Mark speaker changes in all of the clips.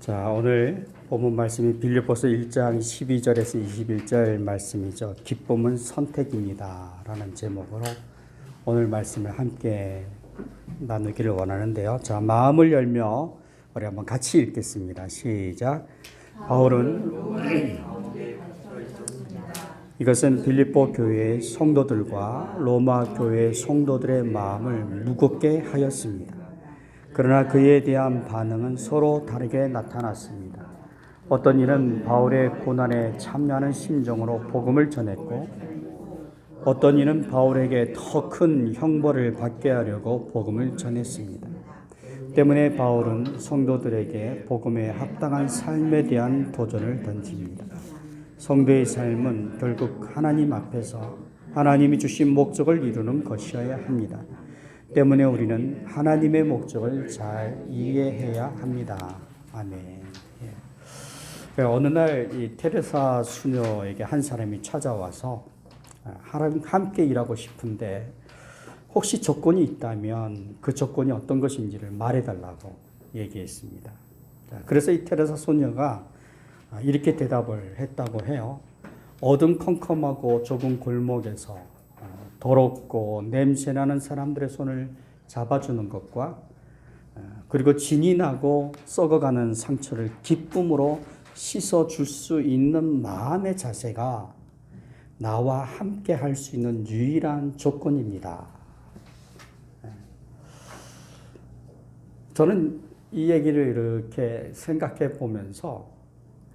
Speaker 1: 자, 오늘 본문 말씀이 빌립보서 1장 12절에서 21절 말씀이죠. 기쁨은 선택입니다. 라는 제목으로 오늘 말씀을 함께 나누기를 원하는데요. 자, 마음을 열며 우리 한번 같이 읽겠습니다. 시작. 바울은 이것은 빌립보 교회의 성도들과 로마 교회의 성도들의 마음을 무겁게 하였습니다. 그러나 그에 대한 반응은 서로 다르게 나타났습니다. 어떤 이는 바울의 고난에 참여하는 심정으로 복음을 전했고, 어떤 이는 바울에게 더 큰 형벌을 받게 하려고 복음을 전했습니다. 때문에 바울은 성도들에게 복음에 합당한 삶에 대한 도전을 던집니다. 성도의 삶은 결국 하나님 앞에서 하나님이 주신 목적을 이루는 것이어야 합니다. 때문에 우리는 하나님의 목적을 잘 이해해야 합니다. 아멘. 어느 날 이 테레사 수녀에게 한 사람이 찾아와서 함께 일하고 싶은데 혹시 조건이 있다면 그 조건이 어떤 것인지를 말해달라고 얘기했습니다. 그래서 이 테레사 수녀가 이렇게 대답을 했다고 해요. 어둠컴컴하고 좁은 골목에서 더럽고 냄새나는 사람들의 손을 잡아주는 것과 그리고 진이 나고 썩어가는 상처를 기쁨으로 씻어줄 수 있는 마음의 자세가 나와 함께 할 수 있는 유일한 조건입니다. 저는 이 얘기를 이렇게 생각해 보면서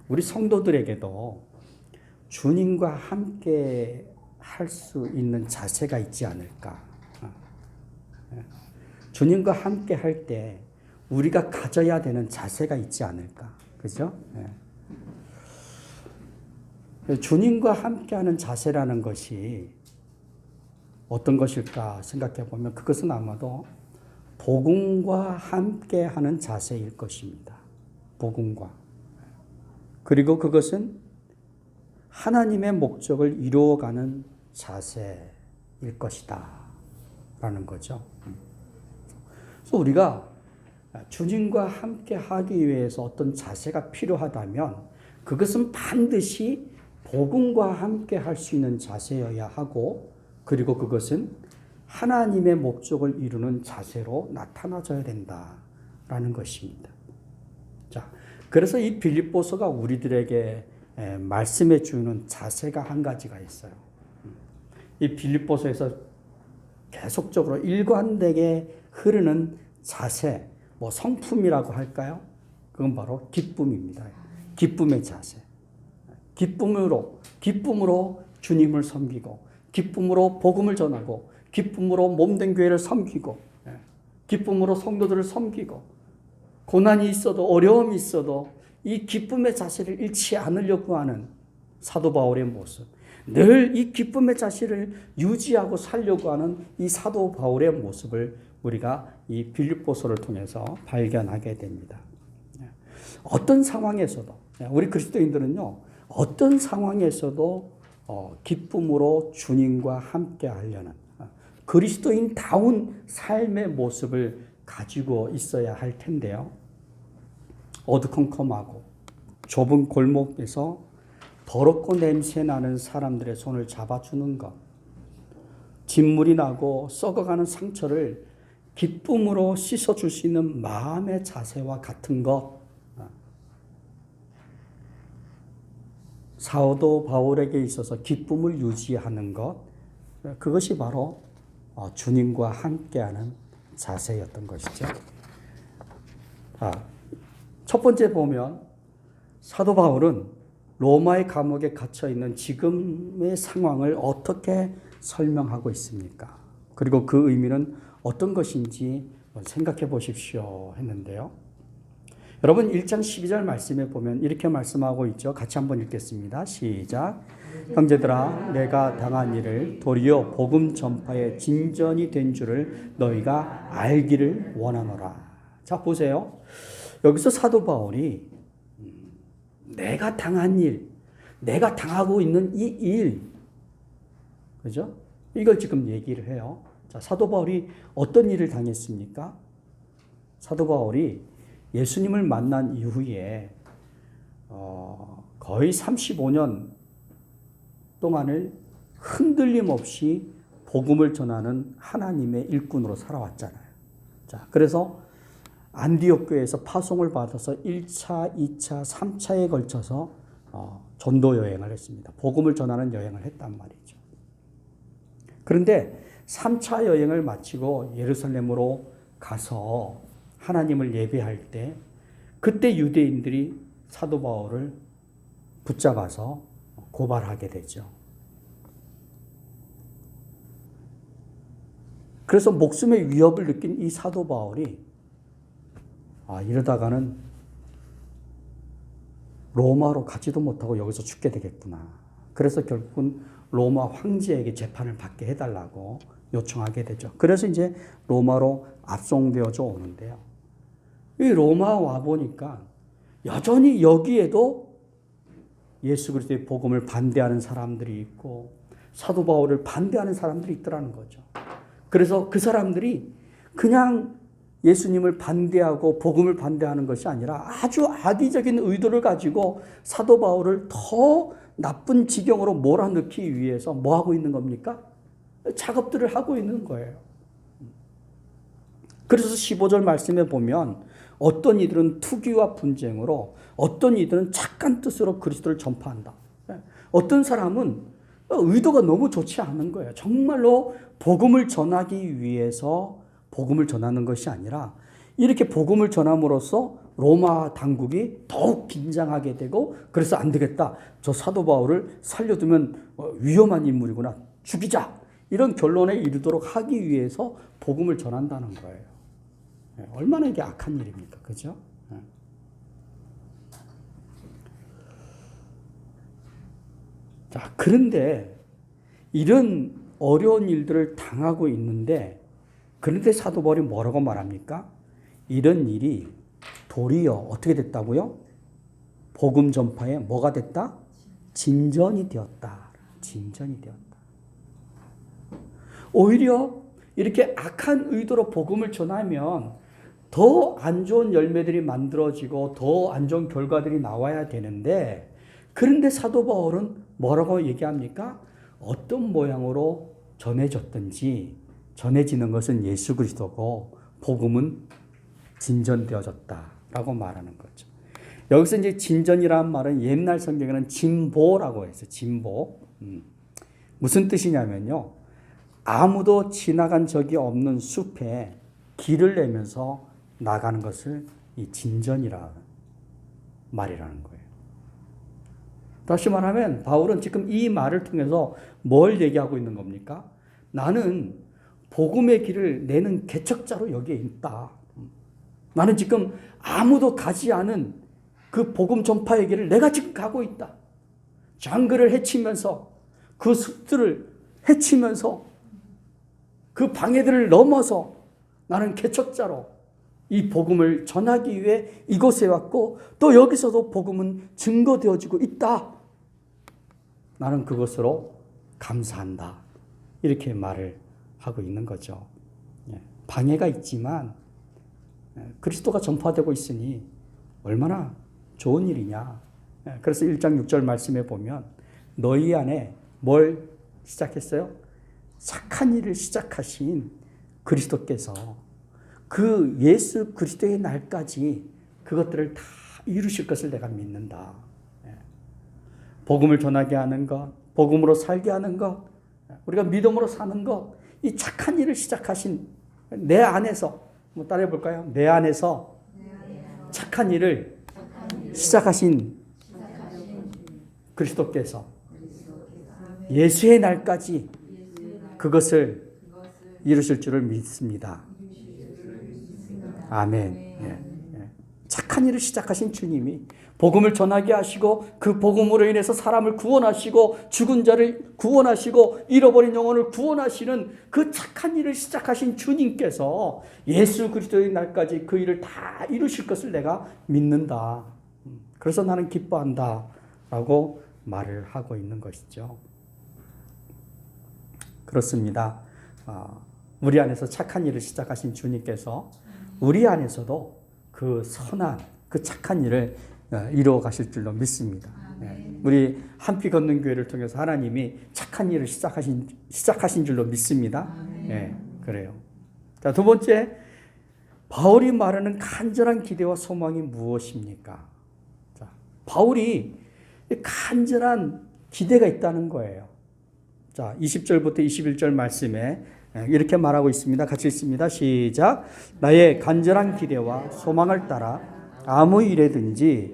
Speaker 1: 우리 성도들에게도 주님과 함께 할 수 있는 자세가 있지 않을까. 주님과 함께 할 때 우리가 가져야 되는 자세가 있지 않을까. 그죠? 주님과 함께하는 자세라는 것이 어떤 것일까 생각해 보면 그것은 아마도 복음과 함께하는 자세일 것입니다. 복음과. 그리고 그것은 하나님의 목적을 이루어가는 자세일 것이다 라는 거죠. 그래서 우리가 주님과 함께 하기 위해서 어떤 자세가 필요하다면 그것은 반드시 복음과 함께 할 수 있는 자세여야 하고, 그리고 그것은 하나님의 목적을 이루는 자세로 나타나져야 된다라는 것입니다. 자, 그래서 이 빌립보서가 우리들에게 말씀해 주는 자세가 한 가지가 있어요. 이 빌립보서에서 계속적으로 일관되게 흐르는 자세, 뭐 성품이라고 할까요? 그건 바로 기쁨입니다. 기쁨의 자세. 기쁨으로 주님을 섬기고, 기쁨으로 복음을 전하고, 기쁨으로 몸된 교회를 섬기고, 기쁨으로 성도들을 섬기고, 고난이 있어도 어려움이 있어도 이 기쁨의 자세를 잃지 않으려고 하는 사도 바울의 모습, 늘 이 기쁨의 자세를 유지하고 살려고 하는 이 사도 바울의 모습을 우리가 이 빌립보서를 통해서 발견하게 됩니다. 어떤 상황에서도 우리 그리스도인들은요, 어떤 상황에서도 기쁨으로 주님과 함께 하려는 그리스도인다운 삶의 모습을 가지고 있어야 할 텐데요. 어두컴컴하고 좁은 골목에서 더럽고 냄새나는 사람들의 손을 잡아주는 것, 진물이 나고 썩어가는 상처를 기쁨으로 씻어줄 수 있는 마음의 자세와 같은 것, 사도 바울에게 있어서 기쁨을 유지하는 것, 그것이 바로 주님과 함께하는 자세였던 것이죠. 첫 번째 보면 사도 바울은 로마의 감옥에 갇혀 있는 지금의 상황을 어떻게 설명하고 있습니까? 그리고 그 의미는 어떤 것인지 생각해 보십시오 했는데요. 여러분 1장 12절 말씀에 보면 이렇게 말씀하고 있죠. 같이 한번 읽겠습니다. 시작. 형제들아, 내가 당한 일을 도리어 복음 전파의 진전이 된 줄을 너희가 알기를 원하노라. 자, 보세요. 여기서 사도 바울이 내가 당한 일, 내가 당하고 있는 이 일, 그죠? 이걸 지금 얘기를 해요. 자, 사도 바울이 어떤 일을 당했습니까? 사도 바울이 예수님을 만난 이후에 거의 35년 동안을 흔들림 없이 복음을 전하는 하나님의 일꾼으로 살아왔잖아요. 자, 그래서 안디옥 교회에서 파송을 받아서 1차, 2차, 3차에 걸쳐서 전도 여행을 했습니다. 복음을 전하는 여행을 했단 말이죠. 그런데 3차 여행을 마치고 예루살렘으로 가서 하나님을 예배할 때 그때 유대인들이 사도 바울을 붙잡아서 고발하게 되죠. 그래서 목숨의 위협을 느낀 이 사도 바울이 이러다가는 로마로 가지도 못하고 여기서 죽게 되겠구나. 그래서 결국은 로마 황제에게 재판을 받게 해달라고 요청하게 되죠. 그래서 이제 로마로 압송되어져 오는데요. 이 로마 와 보니까 여전히 여기에도 예수 그리스도의 복음을 반대하는 사람들이 있고 사도 바울을 반대하는 사람들이 있더라는 거죠. 그래서 그 사람들이 그냥 예수님을 반대하고 복음을 반대하는 것이 아니라 아주 악의적인 의도를 가지고 사도 바울을 더 나쁜 지경으로 몰아넣기 위해서 뭐 하고 있는 겁니까? 작업들을 하고 있는 거예요. 그래서 15절 말씀에 보면 어떤 이들은 투기와 분쟁으로 어떤 이들은 착한 뜻으로 그리스도를 전파한다. 어떤 사람은 의도가 너무 좋지 않은 거예요. 정말로 복음을 전하기 위해서 복음을 전하는 것이 아니라 이렇게 복음을 전함으로써 로마 당국이 더욱 긴장하게 되고 그래서 안 되겠다. 저 사도 바울을 살려두면 위험한 인물이구나. 죽이자. 이런 결론에 이르도록 하기 위해서 복음을 전한다는 거예요. 얼마나 이게 악한 일입니까? 그죠? 자, 그런데 이런 어려운 일들을 당하고 있는데 그런데 사도 바울이 뭐라고 말합니까? 이런 일이 도리어 어떻게 됐다고요? 복음 전파에 뭐가 됐다? 진전이 되었다. 진전이 되었다. 오히려 이렇게 악한 의도로 복음을 전하면 더 안 좋은 열매들이 만들어지고 더 안 좋은 결과들이 나와야 되는데 그런데 사도 바울은 뭐라고 얘기합니까? 어떤 모양으로 전해졌든지 전해지는 것은 예수 그리스도고 복음은 진전되어졌다라고 말하는 거죠. 여기서 이제 진전이라는 말은 옛날 성경에는 진보라고 했어요. 진보. 무슨 뜻이냐면요. 아무도 지나간 적이 없는 숲에 길을 내면서 나가는 것을 이 진전이라 말이라는 거예요. 다시 말하면 바울은 지금 이 말을 통해서 뭘 얘기하고 있는 겁니까? 나는 복음의 길을 내는 개척자로 여기에 있다. 나는 지금 아무도 가지 않은 그 복음 전파의 길을 내가 지금 가고 있다. 장그를 헤치면서 그 숲들을 헤치면서 그 방해들을 넘어서 나는 개척자로 이 복음을 전하기 위해 이곳에 왔고 또 여기서도 복음은 증거되어지고 있다. 나는 그것으로 감사한다. 이렇게 말을 하고 있는 거죠. 방해가 있지만 그리스도가 전파되고 있으니 얼마나 좋은 일이냐. 그래서 1장 6절 말씀에 보면 너희 안에 뭘 시작했어요? 착한 일을 시작하신 그리스도께서 그 예수 그리스도의 날까지 그것들을 다 이루실 것을 내가 믿는다. 복음을 전하게 하는 것, 복음으로 살게 하는 것, 우리가 믿음으로 사는 것, 이 착한 일을 시작하신 내 안에서 따라해 볼까요? 내 안에서 착한 일을 시작하신 그리스도께서 예수의 날까지 그것을 이루실 줄을 믿습니다. 아멘. 착한 일을 시작하신 주님이 복음을 전하게 하시고 그 복음으로 인해서 사람을 구원하시고 죽은 자를 구원하시고 잃어버린 영혼을 구원하시는 그 착한 일을 시작하신 주님께서 예수 그리스도의 날까지 그 일을 다 이루실 것을 내가 믿는다. 그래서 나는 기뻐한다 라고 말을 하고 있는 것이죠. 그렇습니다. 우리 안에서 착한 일을 시작하신 주님께서 우리 안에서도 그 선한, 그 착한 일을 이루어 가실 줄로 믿습니다. 우리 한피 걷는 교회를 통해서 하나님이 착한 일을 시작하신 줄로 믿습니다. 그래요. 자, 두 번째, 바울이 말하는 간절한 기대와 소망이 무엇입니까? 자, 바울이 간절한 기대가 있다는 거예요. 자, 20절부터 21절 말씀에 이렇게 말하고 있습니다. 같이 읽습니다. 시작. 나의 간절한 기대와 소망을 따라 아무 일에든지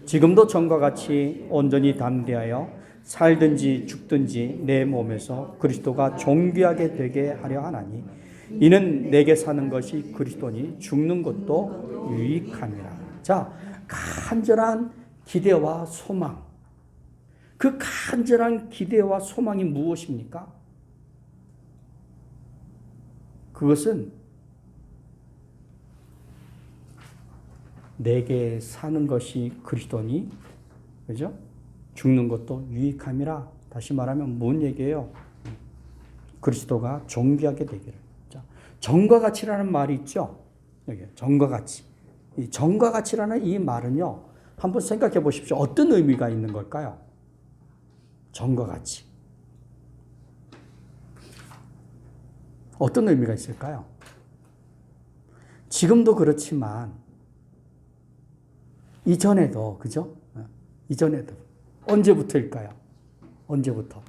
Speaker 1: 지금도 전과 같이 온전히 담대하여 살든지 죽든지 내 몸에서 그리스도가 존귀하게 되게 하려 하나니 이는 내게 사는 것이 그리스도니 죽는 것도 유익함이라. 자, 간절한 기대와 소망. 그 간절한 기대와 소망이 무엇입니까? 그것은 내게 사는 것이 그리스도니, 그죠? 죽는 것도 유익함이라. 다시 말하면 뭔 얘기예요? 그리스도가 존귀하게 되기를. 자, 정과 같이라는 말이 있죠? 여기 정과 같이. 이 정과 같이라는 이 말은요, 한번 생각해 보십시오. 어떤 의미가 있는 걸까요? 정과 같이. 어떤 의미가 있을까요? 지금도 그렇지만 이전에도, 그죠? 이전에도 언제부터일까요? 언제부터?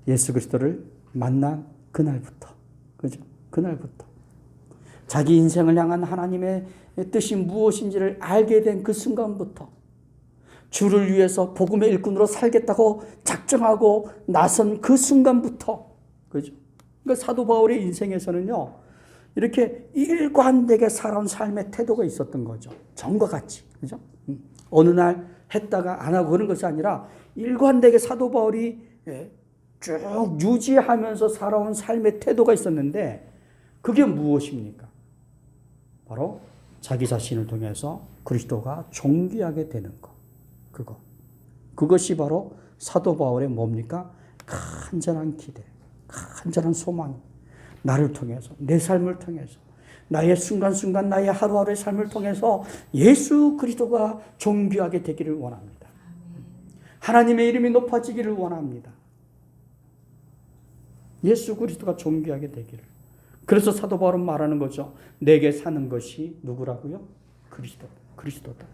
Speaker 1: 예수 그리스도를 만난 그날부터, 그죠? 그날부터 자기 인생을 향한 하나님의 뜻이 무엇인지를 알게 된 그 순간부터 주를 위해서 복음의 일꾼으로 살겠다고 작정하고 나선 그 순간부터, 그죠? 그러니까 사도 바울의 인생에서는요, 이렇게 일관되게 살아온 삶의 태도가 있었던 거죠. 전과 같이, 그죠? 어느 날 했다가 안 하고 그런 것이 아니라 일관되게 사도 바울이 쭉 유지하면서 살아온 삶의 태도가 있었는데, 그게 무엇입니까? 바로 자기 자신을 통해서 그리스도가 존귀하게 되는 것. 그것이 바로 사도 바울의 뭡니까? 간절한 기대, 간절한 소망. 나를 통해서, 내 삶을 통해서, 나의 순간순간, 나의 하루하루의 삶을 통해서 예수 그리스도가 존귀하게 되기를 원합니다. 하나님의 이름이 높아지기를 원합니다. 예수 그리스도가 존귀하게 되기를. 그래서 사도 바울은 말하는 거죠. 내게 사는 것이 누구라고요? 그리스도다.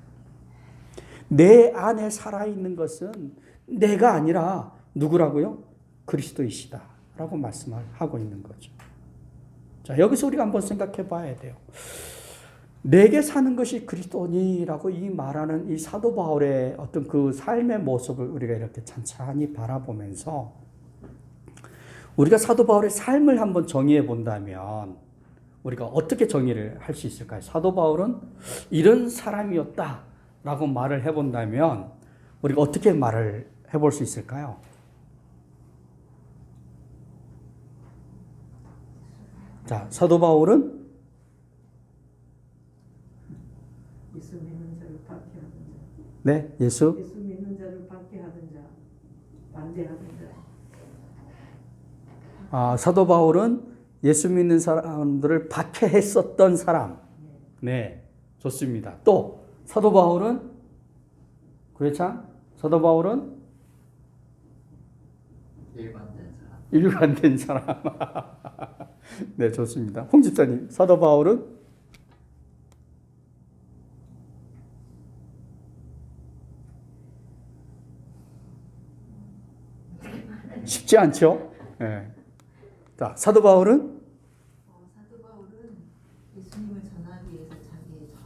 Speaker 1: 내 안에 살아있는 것은 내가 아니라 누구라고요? 그리스도이시다 라고 말씀을 하고 있는 거죠. 자, 여기서 우리가 한번 생각해 봐야 돼요. 내게 사는 것이 그리스도니라고 이 말하는 이 사도 바울의 어떤 그 삶의 모습을 우리가 이렇게 찬찬히 바라보면서 우리가 사도 바울의 삶을 한번 정의해 본다면 우리가 어떻게 정의를 할 수 있을까요? 사도 바울은 이런 사람이었다라고 말을 해본다면 우리가 어떻게 말을 해볼 수 있을까요? 자, 사도 바울은
Speaker 2: 예수 믿는 자를 박해하는 자.
Speaker 1: 네,
Speaker 2: 예수 믿는 자를 박해하는 자, 반대하는 자.
Speaker 1: 사도 바울은 예수 믿는 사람들을 박해했었던 사람. 네, 좋습니다. 또 사도 바울은 그렇죠? 사도 바울은 일관된 사람. 네, 좋습니다. 홍 집사님, 사도 바울은 쉽지 않죠? 네. 자, 사도 바울은
Speaker 2: 예수님을 전하기 위해서 자기의 전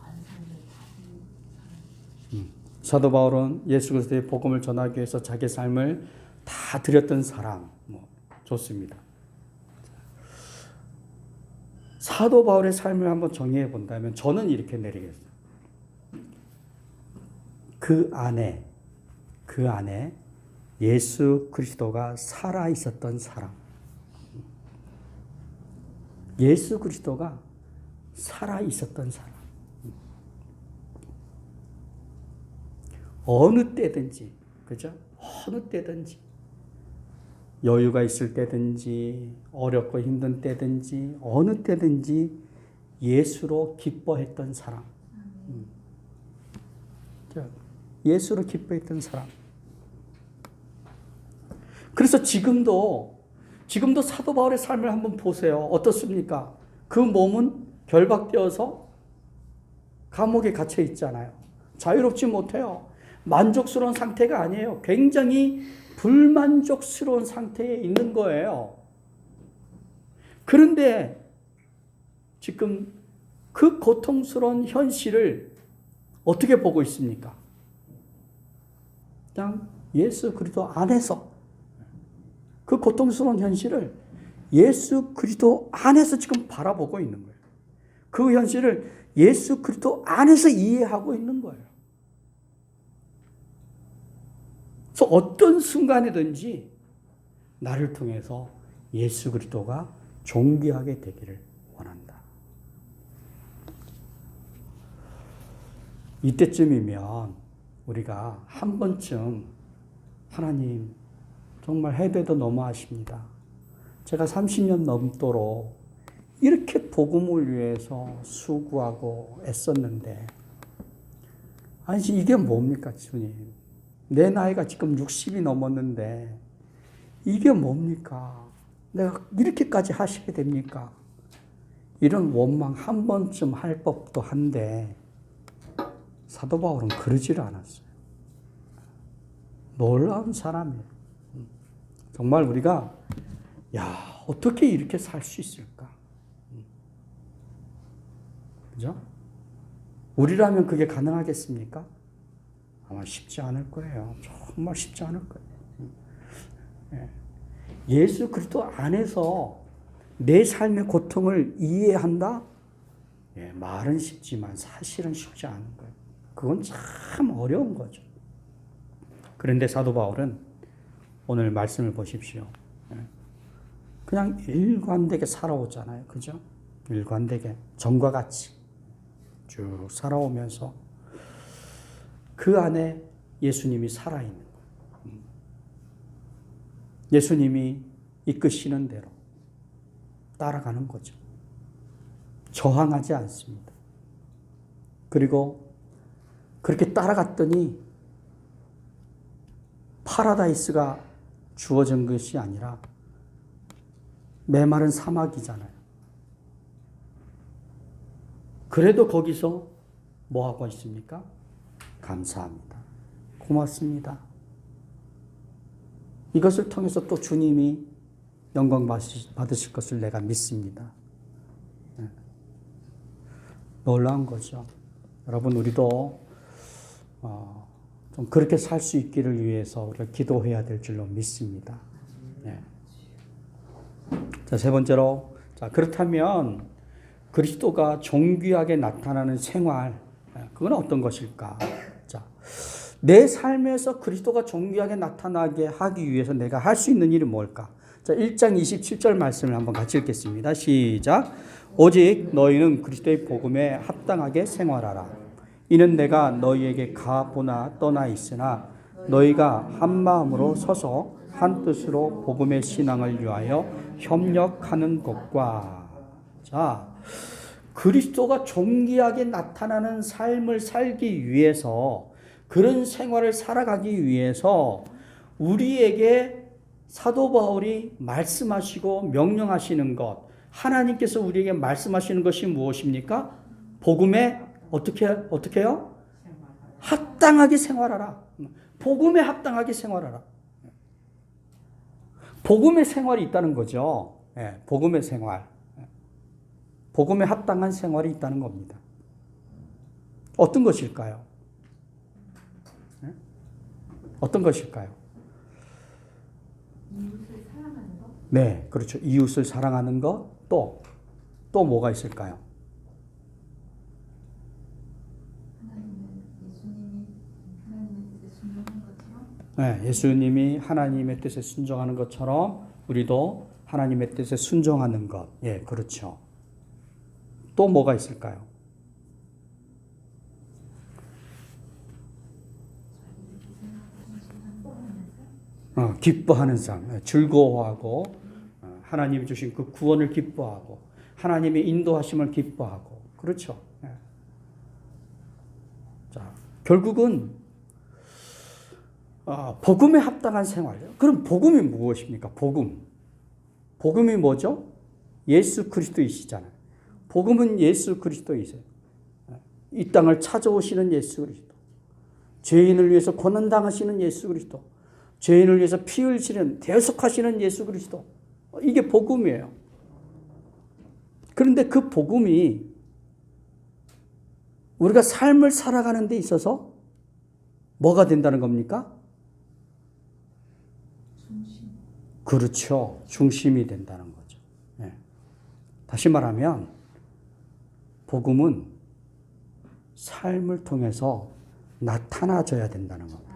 Speaker 2: 삶을
Speaker 1: 사도 바울은 예수 그리스도의 복음을 전하기 위해서 자기 삶을 다 드렸던 사람. 좋습니다. 사도 바울의 삶을 한번 정의해 본다면 저는 이렇게 내리겠어요. 그 안에 예수 그리스도가 살아 있었던 사람. 예수 그리스도가 살아 있었던 사람. 어느 때든지, 그죠? 어느 때든지, 여유가 있을 때든지, 어렵고 힘든 때든지, 어느 때든지 예수로 기뻐했던 사람. 예수로 기뻐했던 사람. 그래서 지금도 사도 바울의 삶을 한번 보세요. 어떻습니까? 그 몸은 결박되어서 감옥에 갇혀 있잖아요. 자유롭지 못해요. 만족스러운 상태가 아니에요. 굉장히 불만족스러운 상태에 있는 거예요. 그런데 지금 그 고통스러운 현실을 어떻게 보고 있습니까? 그냥 예수 그리스도 안에서 그 고통스러운 현실을 예수 그리스도 안에서 지금 바라보고 있는 거예요. 그 현실을 예수 그리스도 안에서 이해하고 있는 거예요. 그래서 어떤 순간이든지 나를 통해서 예수 그리스도가 존귀하게 되기를 원한다. 이때쯤이면 우리가 한 번쯤 하나님 정말 해배도 너무하십니다. 제가 30년 넘도록 이렇게 복음을 위해서 수고하고 애썼는데 아니 이게 뭡니까 주님? 내 나이가 지금 60이 넘었는데 이게 뭡니까? 내가 이렇게까지 하시게 됩니까? 이런 원망 한 번쯤 할 법도 한데 사도 바울은 그러지를 않았어요. 놀라운 사람이에요. 정말 우리가 어떻게 이렇게 살 수 있을까? 그죠? 우리라면 그게 가능하겠습니까? 아마 쉽지 않을 거예요. 정말 쉽지 않을 거예요. 예수 그리스도 안에서 내 삶의 고통을 이해한다? 말은 쉽지만 사실은 쉽지 않은 거예요. 그건 참 어려운 거죠. 그런데 사도 바울은 오늘 말씀을 보십시오. 그냥 일관되게 살아오잖아요. 그죠? 일관되게 전과 같이 쭉 살아오면서 그 안에 예수님이 살아있는 거예요. 예수님이 이끄시는 대로 따라가는 거죠. 저항하지 않습니다. 그리고 그렇게 따라갔더니 파라다이스가 주어진 것이 아니라 메마른 사막이잖아요. 그래도 거기서 뭐 하고 있습니까? 감사합니다. 고맙습니다. 이것을 통해서 또 주님이 영광 받으실 것을 내가 믿습니다. 놀라운 거죠. 여러분 우리도 좀 그렇게 살 수 있기를 위해서 우리가 기도해야 될 줄로 믿습니다. 자, 세 번째로, 그렇다면 그리스도가 존귀하게 나타나는 생활, 그건 어떤 것일까? 자, 내 삶에서 그리스도가 존귀하게 나타나게 하기 위해서 내가 할 수 있는 일이 뭘까? 자, 1장 27절 말씀을 한번 같이 읽겠습니다. 시작. 오직 너희는 그리스도의 복음에 합당하게 생활하라. 이는 내가 너희에게 가보나 떠나 있으나 너희가 한 마음으로 서서 한 뜻으로 복음의 신앙을 위하여 협력하는 것과. 자, 그리스도가 존귀하게 나타나는 삶을 살기 위해서, 그런 생활을 살아가기 위해서 우리에게 사도 바울이 말씀하시고 명령하시는 것, 하나님께서 우리에게 말씀하시는 것이 무엇입니까? 복음에 어떻게요? 합당하게 생활하라. 복음에 합당하게 생활하라. 복음의 생활이 있다는 거죠. 복음의 생활. 복음에 합당한 생활이 있다는 겁니다. 어떤 것일까요? 어떤 것일까요?
Speaker 2: 이웃을 사랑하는 것?
Speaker 1: 네, 그렇죠. 이웃을 사랑하는 것, 또 뭐가 있을까요? 예수님이 하나님의 뜻에 순종하는 것처럼 우리도 하나님의 뜻에 순종하는 것. 그렇죠. 또 뭐가 있을까요? 기뻐하는 삶, 즐거워하고 하나님이 주신 그 구원을 기뻐하고 하나님의 인도하심을 기뻐하고 그렇죠. 자, 결국은 복음에 합당한 생활이에요. 그럼 복음이 무엇입니까? 복음이 뭐죠? 예수 그리스도이시잖아요. 복음은 예수 그리스도이세요. 이 땅을 찾아오시는 예수 그리스도. 죄인을 위해서 고난당하시는 예수 그리스도. 죄인을 위해서 피 흘리시는 대속하시는 예수 그리스도. 이게 복음이에요. 그런데 그 복음이 우리가 삶을 살아가는 데 있어서 뭐가 된다는 겁니까? 그렇죠. 중심이 된다는 거죠. 네. 다시 말하면 복음은 삶을 통해서 나타나져야 된다는 겁니다.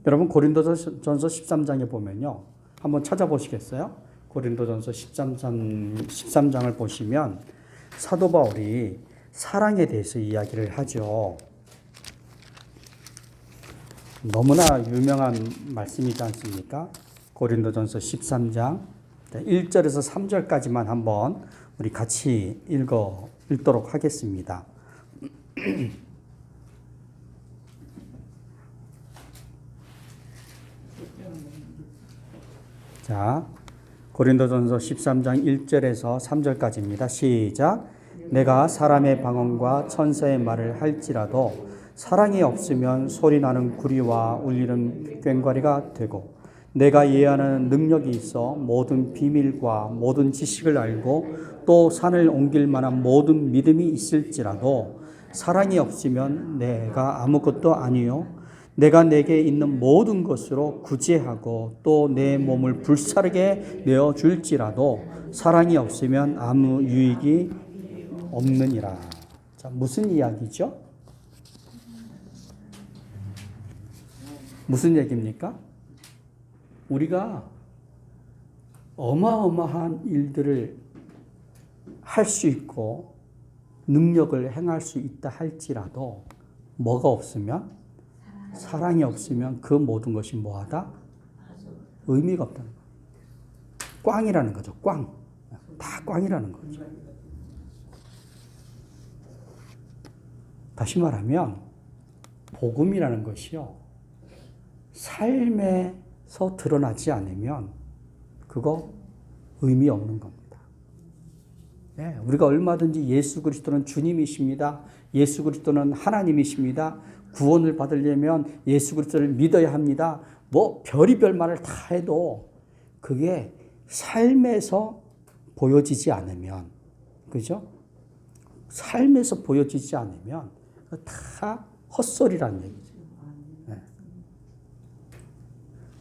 Speaker 1: 여러분 고린도전서 13장에 보면요. 한번 찾아보시겠어요? 고린도전서 13장을 보시면 사도 바울이 사랑에 대해서 이야기를 하죠. 너무나 유명한 말씀이지 않습니까? 고린도전서 13장 1절에서 3절까지만 한번 우리 같이 읽도록 하겠습니다. 자, 고린도전서 13장 1절에서 3절까지입니다. 시작. 내가 사람의 방언과 천사의 말을 할지라도 사랑이 없으면 소리나는 구리와 울리는 꽹과리가 되고 내가 예언하는 능력이 있어 모든 비밀과 모든 지식을 알고 또 산을 옮길 만한 모든 믿음이 있을지라도 사랑이 없으면 내가 아무것도 아니요 내가 내게 있는 모든 것으로 구제하고 또 내 몸을 불사르게 내어줄지라도 사랑이 없으면 아무 유익이 없느니라. 자, 무슨 이야기죠? 무슨 얘기입니까? 우리가 어마어마한 일들을 할 수 있고 능력을 행할 수 있다 할지라도 뭐가 없으면? 사랑이 없으면 그 모든 것이 뭐하다? 의미가 없다는 거예요. 꽝이라는 거죠. 꽝. 다 꽝이라는 거죠. 다시 말하면 복음이라는 것이요. 삶에서 드러나지 않으면 그거 의미 없는 겁니다. 네, 우리가 얼마든지 예수 그리스도는 주님이십니다. 예수 그리스도는 하나님이십니다. 구원을 받으려면 예수 그리스도를 믿어야 합니다. 뭐 별의별 말을 다 해도 그게 삶에서 보여지지 않으면, 그죠? 삶에서 보여지지 않으면 다 헛소리라는 얘기죠. 네.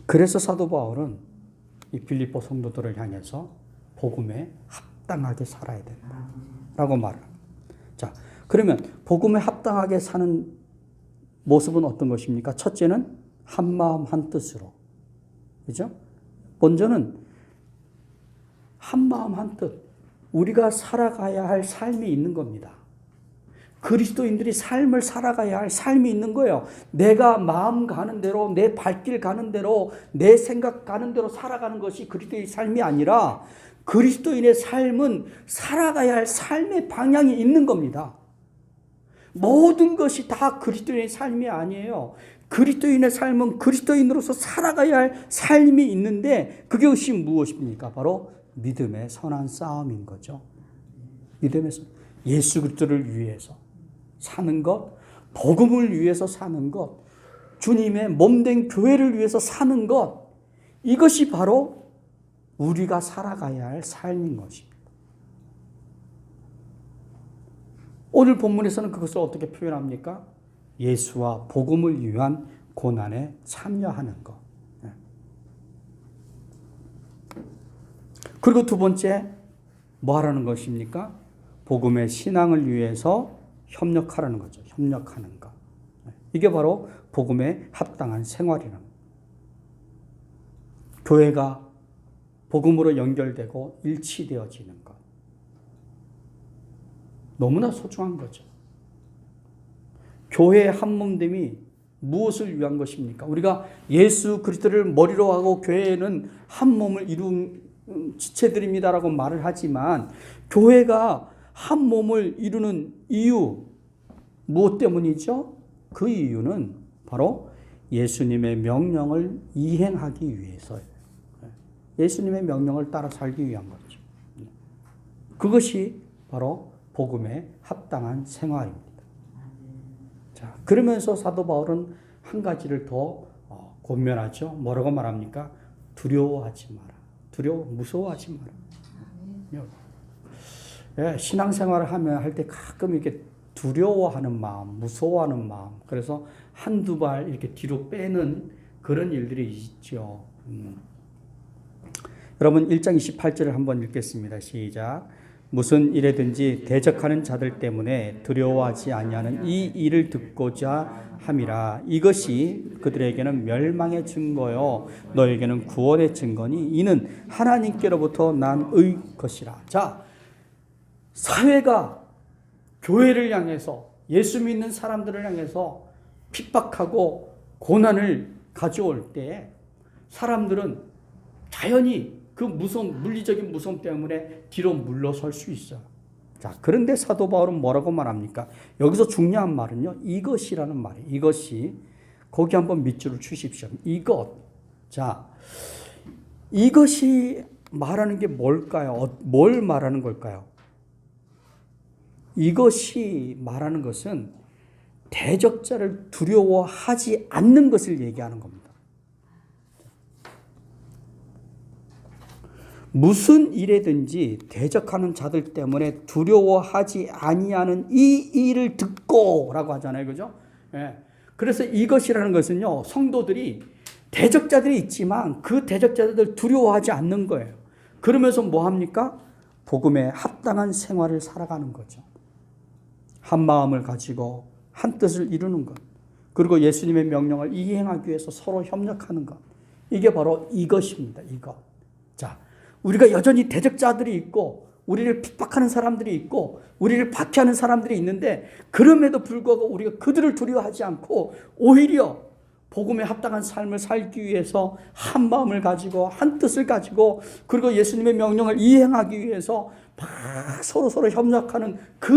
Speaker 1: 그래서 사도 바울은 이 빌립보 성도들을 향해서 복음에 합당하게 살아야 된다라고 말을 합니다. 자, 그러면 복음에 합당하게 사는 모습은 어떤 것입니까? 첫째는 한 마음 한 뜻으로, 그죠? 먼저는 한 마음 한 뜻, 우리가 살아가야 할 삶이 있는 겁니다. 그리스도인들이 삶을 살아가야 할 삶이 있는 거예요. 내가 마음 가는 대로, 내 발길 가는 대로, 내 생각 가는 대로 살아가는 것이 그리스도의 삶이 아니라 그리스도인의 삶은 살아가야 할 삶의 방향이 있는 겁니다. 모든 것이 다 그리스도인의 삶이 아니에요. 그리스도인의 삶은 그리스도인으로서 살아가야 할 삶이 있는데 그것이 무엇입니까? 바로 믿음의 선한 싸움인 거죠. 믿음의 싸움. 예수 그리스도를 위해서 사는 것, 복음을 위해서 사는 것, 주님의 몸된 교회를 위해서 사는 것, 이것이 바로 우리가 살아가야 할 삶인 것입니다. 오늘 본문에서는 그것을 어떻게 표현합니까? 예수와 복음을 위한 고난에 참여하는 것. 그리고 두 번째, 뭐 하라는 것입니까? 복음의 신앙을 위해서 협력하라는 거죠. 협력하는 것. 이게 바로 복음에 합당한 생활이라는 거예요. 교회가 복음으로 연결되고 일치되어지는 것. 너무나 소중한 거죠. 교회의 한몸됨이 무엇을 위한 것입니까? 우리가 예수 그리스도를 머리로 하고 교회는 한 몸을 지체들입니다라고 말을 하지만 교회가 한 몸을 이루는 이유 무엇 때문이죠? 그 이유는 바로 예수님의 명령을 이행하기 위해서예요. 예수님의 명령을 따라 살기 위한 거죠. 그것이 바로 복음에 합당한 생활입니다. 자, 그러면서 사도 바울은 한 가지를 더 권면하죠. 뭐라고 말합니까? 두려워하지 마라. 무서워하지 마라. 예, 신앙생활을 할 때 가끔 이렇게 두려워하는 마음, 무서워하는 마음, 그래서 한두 발 이렇게 뒤로 빼는 그런 일들이 있죠. 여러분 1장 28절을 한번 읽겠습니다. 시작. 무슨 일에든지 대적하는 자들 때문에 두려워하지 아니하는 이 일을 듣고자 함이라. 이것이 그들에게는 멸망의 증거요 너에게는 구원의 증거니 이는 하나님께로부터 난 의 것이라. 자, 사회가 교회를 향해서 예수 믿는 사람들을 향해서 핍박하고 고난을 가져올 때 사람들은 자연히 그 무서움, 물리적인 무서움 때문에 뒤로 물러설 수 있어요. 자, 그런데 사도 바울은 뭐라고 말합니까? 여기서 중요한 말은요, 이것이라는 말이에요. 이것이. 거기 한번 밑줄을 주십시오. 이것. 자, 이것이 말하는 게 뭘까요? 뭘 말하는 걸까요? 이것이 말하는 것은 대적자를 두려워하지 않는 것을 얘기하는 겁니다. 무슨 일에든지 대적하는 자들 때문에 두려워하지 아니하는 이 일을 듣고 라고 하잖아요. 그죠? 예. 그래서 이것이라는 것은요, 성도들이 대적자들이 있지만 그 대적자들 두려워하지 않는 거예요. 그러면서 뭐 합니까? 복음에 합당한 생활을 살아가는 거죠. 한 마음을 가지고 한 뜻을 이루는 것. 그리고 예수님의 명령을 이행하기 위해서 서로 협력하는 것. 이게 바로 이것입니다. 이것. 자, 우리가 여전히 대적자들이 있고 우리를 핍박하는 사람들이 있고 우리를 박해하는 사람들이 있는데 그럼에도 불구하고 우리가 그들을 두려워하지 않고 오히려 복음에 합당한 삶을 살기 위해서 한 마음을 가지고 한 뜻을 가지고 그리고 예수님의 명령을 이행하기 위해서 막 서로 협력하는 그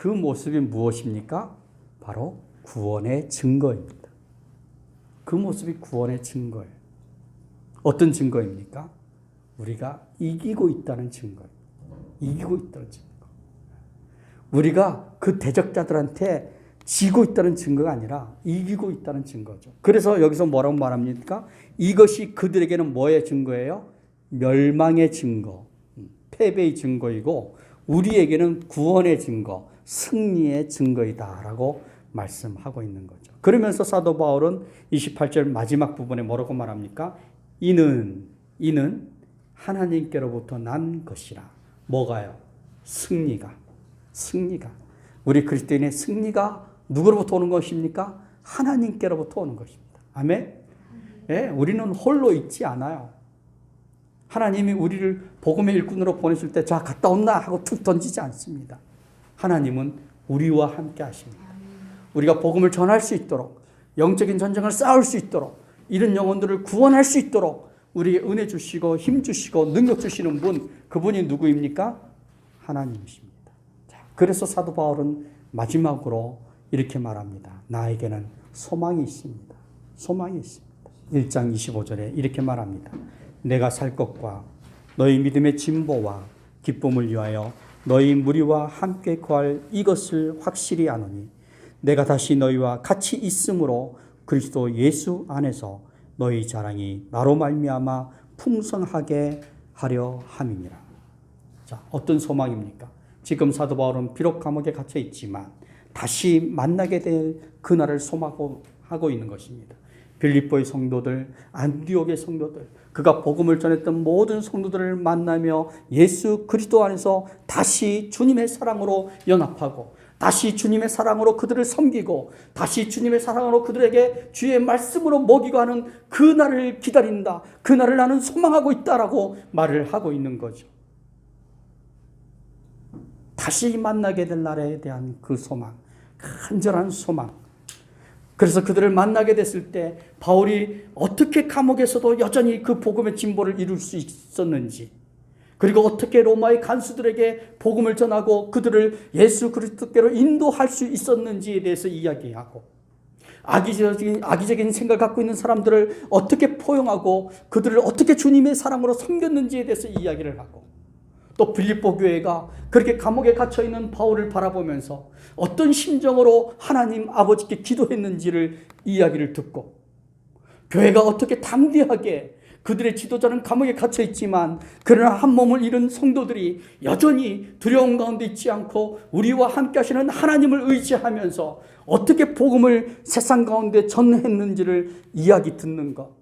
Speaker 1: 모습이 무엇입니까? 바로 구원의 증거입니다. 그 모습이 구원의 증거예요. 어떤 증거입니까? 우리가 이기고 있다는 증거예요. 이기고 있다는 증거. 우리가 그 대적자들한테 지고 있다는 증거가 아니라 이기고 있다는 증거죠. 그래서 여기서 뭐라고 말합니까? 이것이 그들에게는 뭐의 증거예요? 멸망의 증거, 패배의 증거이고 우리에게는 구원의 증거, 승리의 증거이다라고 말씀하고 있는 거죠. 그러면서 사도 바울은 28절 마지막 부분에 뭐라고 말합니까? 이는 하나님께로부터 난 것이라. 뭐가요? 승리가. 우리 그리스도인의 승리가 누구로부터 오는 것입니까? 하나님께로부터 오는 것입니다. 아멘? 예, 우리는 홀로 있지 않아요. 하나님이 우리를 복음의 일꾼으로 보냈을 때 자 갔다 온나 하고 툭 던지지 않습니다. 하나님은 우리와 함께 하십니다. 우리가 복음을 전할 수 있도록 영적인 전쟁을 싸울 수 있도록 이런 영혼들을 구원할 수 있도록 우리에게 은혜 주시고 힘 주시고 능력 주시는 분, 그분이 누구입니까? 하나님이십니다. 자, 그래서 사도 바울은 마지막으로 이렇게 말합니다. 나에게는 소망이 있습니다. 소망이 있습니다. 1장 25절에 이렇게 말합니다. 내가 살 것과 너희 믿음의 진보와 기쁨을 위하여 너희 무리와 함께 거할 이것을 확실히 아노니 내가 다시 너희와 같이 있으므로 그리스도 예수 안에서 너희 자랑이 나로 말미암아 풍성하게 하려 함이니라. 자, 어떤 소망입니까? 지금 사도 바울은 비록 감옥에 갇혀 있지만 다시 만나게 될 그날을 소망하고 있는 것입니다. 빌립보의 성도들, 안디옥의 성도들, 그가 복음을 전했던 모든 성도들을 만나며 예수 그리스도 안에서 다시 주님의 사랑으로 연합하고 다시 주님의 사랑으로 그들을 섬기고 다시 주님의 사랑으로 그들에게 주의 말씀으로 먹이고 하는 그날을 기다린다. 그날을 나는 소망하고 있다라고 말을 하고 있는 거죠. 다시 만나게 될 날에 대한 그 소망, 간절한 소망. 그래서 그들을 만나게 됐을 때 바울이 어떻게 감옥에서도 여전히 그 복음의 진보를 이룰 수 있었는지, 그리고 어떻게 로마의 간수들에게 복음을 전하고 그들을 예수 그리스도께로 인도할 수 있었는지에 대해서 이야기하고, 악의적인 생각을 갖고 있는 사람들을 어떻게 포용하고 그들을 어떻게 주님의 사랑으로 섬겼는지에 대해서 이야기를 하고, 또 빌립보 교회가 그렇게 감옥에 갇혀있는 바울을 바라보면서 어떤 심정으로 하나님 아버지께 기도했는지를 이야기를 듣고, 교회가 어떻게 담대하게, 그들의 지도자는 감옥에 갇혀 있지만 그러나 한 몸을 잃은 성도들이 여전히 두려움 가운데 있지 않고 우리와 함께 하시는 하나님을 의지하면서 어떻게 복음을 세상 가운데 전했는지를 이야기 듣는 것.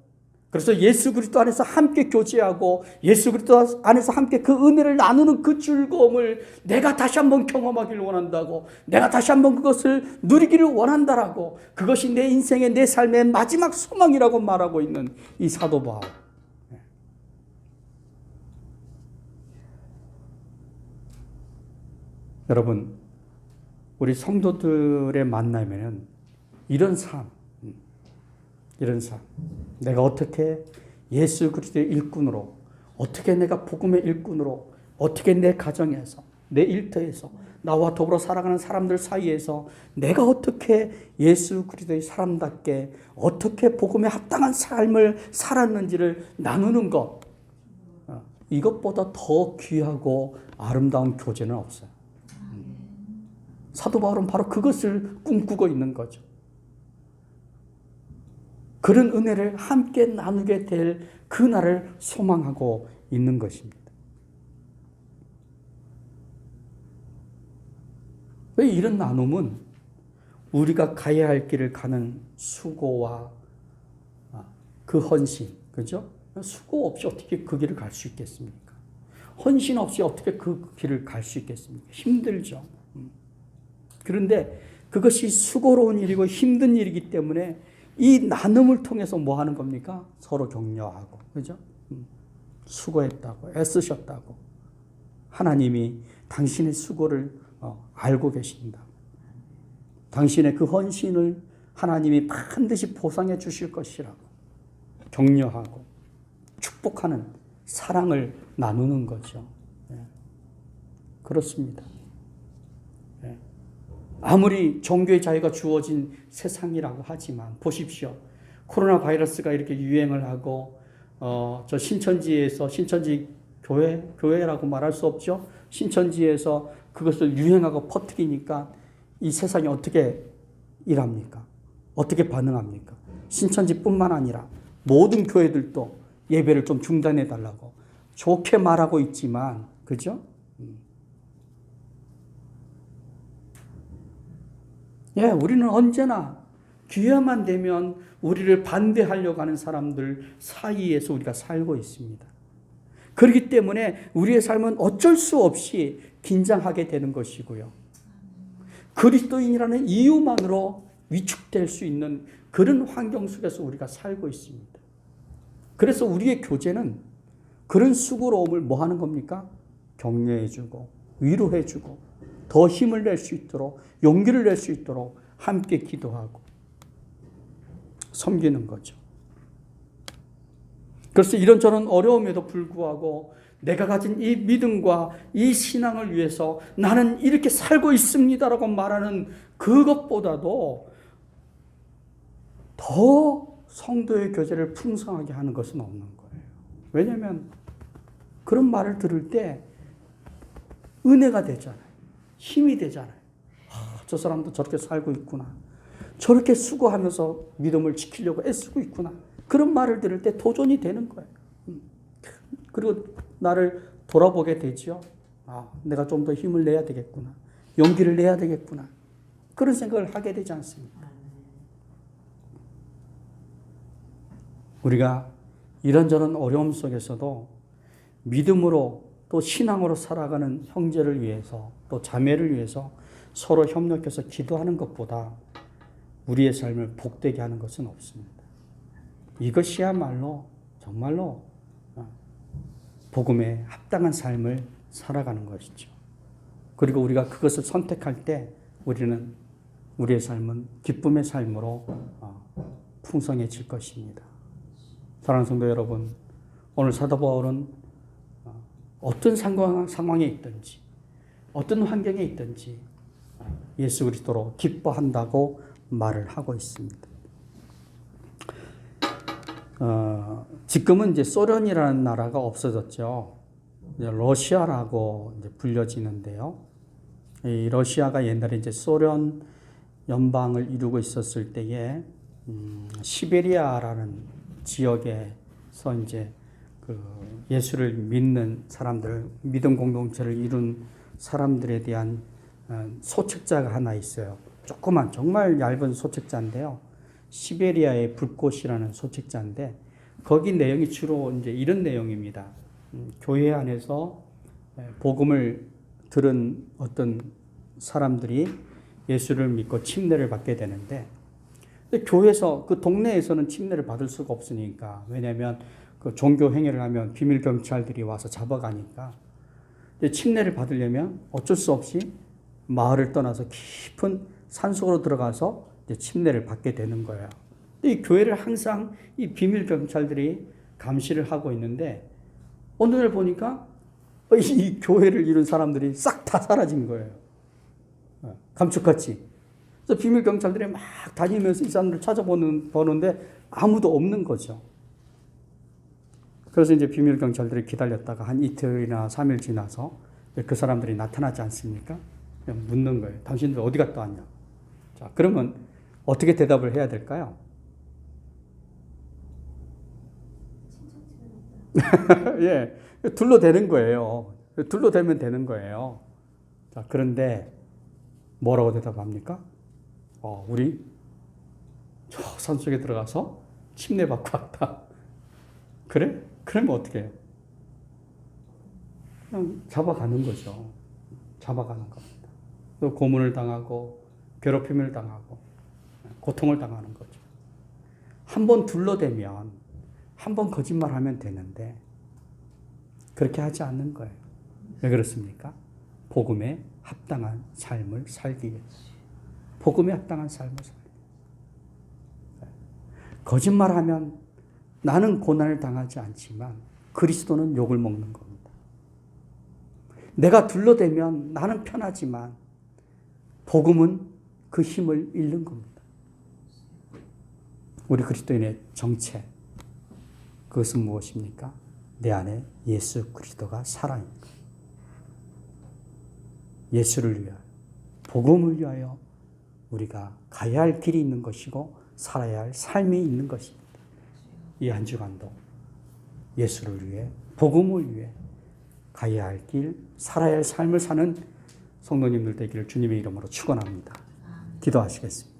Speaker 1: 그래서 예수 그리스도 안에서 함께 교제하고 예수 그리스도 안에서 함께 그 은혜를 나누는 그 즐거움을 내가 다시 한번 경험하기를 원한다고, 내가 다시 한번 그것을 누리기를 원한다라고, 그것이 내 인생의, 내 삶의 마지막 소망이라고 말하고 있는 이 사도 바울. 여러분, 우리 성도들의 만나면은 이런 삶, 내가 어떻게 예수 그리스도의 일꾼으로, 어떻게 내가 복음의 일꾼으로, 어떻게 내 가정에서, 내 일터에서, 나와 더불어 살아가는 사람들 사이에서 내가 어떻게 예수 그리스도의 사람답게 어떻게 복음에 합당한 삶을 살았는지를 나누는 것, 이것보다 더 귀하고 아름다운 교제는 없어요. 사도 바울은 바로 그것을 꿈꾸고 있는 거죠. 그런 은혜를 함께 나누게 될 그날을 소망하고 있는 것입니다. 왜 이런 나눔은 우리가 가야 할 길을 가는 수고와 그 헌신, 그죠? 수고 없이 어떻게 그 길을 갈 수 있겠습니까? 헌신 없이 어떻게 그 길을 갈 수 있겠습니까? 힘들죠. 그런데 그것이 수고로운 일이고 힘든 일이기 때문에 이 나눔을 통해서 뭐 하는 겁니까? 서로 격려하고, 그죠? 수고했다고, 애쓰셨다고. 하나님이 당신의 수고를 알고 계신다. 당신의 그 헌신을 하나님이 반드시 보상해 주실 것이라고 격려하고 축복하는 사랑을 나누는 거죠. 그렇습니다. 아무리 종교의 자유가 주어진 세상이라고 하지만 보십시오. 코로나 바이러스가 이렇게 유행을 하고 저 신천지에서, 신천지 교회라고 말할 수 없죠. 신천지에서 그것을 유행하고 퍼뜨리니까 이 세상이 어떻게 일합니까? 어떻게 반응합니까? 신천지뿐만 아니라 모든 교회들도 예배를 좀 중단해 달라고 좋게 말하고 있지만, 그죠? 예, 우리는 언제나 기회만 되면 우리를 반대하려고 하는 사람들 사이에서 우리가 살고 있습니다. 그렇기 때문에 우리의 삶은 어쩔 수 없이 긴장하게 되는 것이고요. 그리스도인이라는 이유만으로 위축될 수 있는 그런 환경 속에서 우리가 살고 있습니다. 그래서 우리의 교제는 그런 수고로움을 뭐 하는 겁니까? 격려해주고 위로해주고 더 힘을 낼 수 있도록, 용기를 낼 수 있도록 함께 기도하고 섬기는 거죠. 그래서 이런저런 어려움에도 불구하고 내가 가진 이 믿음과 이 신앙을 위해서 나는 이렇게 살고 있습니다라고 말하는 그것보다도 더 성도의 교제를 풍성하게 하는 것은 없는 거예요. 왜냐하면 그런 말을 들을 때 은혜가 되잖아요. 힘이 되잖아요. 저 사람도 저렇게 살고 있구나. 저렇게 수고하면서 믿음을 지키려고 애쓰고 있구나. 그런 말을 들을 때 도전이 되는 거예요. 그리고 나를 돌아보게 되죠. 내가 좀 더 힘을 내야 되겠구나. 용기를 내야 되겠구나. 그런 생각을 하게 되지 않습니까? 우리가 이런저런 어려움 속에서도 믿음으로 또 신앙으로 살아가는 형제를 위해서 또 자매를 위해서 서로 협력해서 기도하는 것보다 우리의 삶을 복되게 하는 것은 없습니다. 이것이야말로 정말로 복음에 합당한 삶을 살아가는 것이죠. 그리고 우리가 그것을 선택할 때 우리는 우리의 삶은 기쁨의 삶으로 풍성해질 것입니다. 사랑하는 성도 여러분, 오늘 사도 바울은 어떤 상황에 있든지 어떤 환경에 있든지 예수 그리스도로 기뻐한다고 말을 하고 있습니다. 지금은 이제 소련이라는 나라가 없어졌죠. 이제 러시아라고 이제 불려지는데요. 이 러시아가 옛날에 이제 소련 연방을 이루고 있었을 때에 시베리아라는 지역에서 이제 그 예수를 믿는 사람들, 믿음 공동체를 이룬 사람들에 대한 소책자가 하나 있어요. 조그만 정말 얇은 소책자인데요. 시베리아의 불꽃이라는 소책자인데 거기 내용이 주로 이제 이런 내용입니다. 교회 안에서 복음을 들은 어떤 사람들이 예수를 믿고 침례를 받게 되는데 교회에서 그 동네에서는 침례를 받을 수가 없으니까 왜냐하면 그 종교 행위를 하면 비밀 경찰들이 와서 잡아가니까 침례를 받으려면 어쩔 수 없이 마을을 떠나서 깊은 산속으로 들어가서 이제 침례를 받게 되는 거예요. 이 교회를 항상 이 비밀 경찰들이 감시를 하고 있는데 어느 날 보니까 이 교회를 이룬 사람들이 싹 다 사라진 거예요. 감쪽같이. 그래서 비밀 경찰들이 막 다니면서 이 사람들 찾아보는데 아무도 없는 거죠. 그래서 이제 비밀 경찰들이 기다렸다가 한 이틀이나 3일 지나서 그 사람들이 나타나지 않습니까? 그냥 묻는 거예요. 당신들 어디 갔다 왔냐? 자, 그러면 어떻게 대답을 해야 될까요? 예, 둘러대는 거예요. 둘러대면 되는 거예요. 자, 그런데 뭐라고 대답합니까? 우리 저 산속에 들어가서 침례 받고 왔다. 그래? 그러면 어떻게 해요? 그냥 잡아가는 거죠. 잡아가는 겁니다. 또 고문을 당하고 괴롭힘을 당하고 고통을 당하는 거죠. 한번 둘러대면 한번 거짓말하면 되는데 그렇게 하지 않는 거예요. 왜 그렇습니까? 복음에 합당한 삶을 살기 위해서. 복음에 합당한 삶을 살기 위해서. 거짓말하면 나는 고난을 당하지 않지만 그리스도는 욕을 먹는 겁니다. 내가 둘러대면 나는 편하지만 복음은 그 힘을 잃는 겁니다. 우리 그리스도인의 정체, 그것은 무엇입니까? 내 안에 예수 그리스도가 살아있는 것. 예수를 위하여, 복음을 위하여 우리가 가야 할 길이 있는 것이고 살아야 할 삶이 있는 것입니다. 이 한 주간도 예수를 위해, 복음을 위해 가야 할 길, 살아야 할 삶을 사는 성도님들 되기를 주님의 이름으로 축원합니다. 기도하시겠습니다.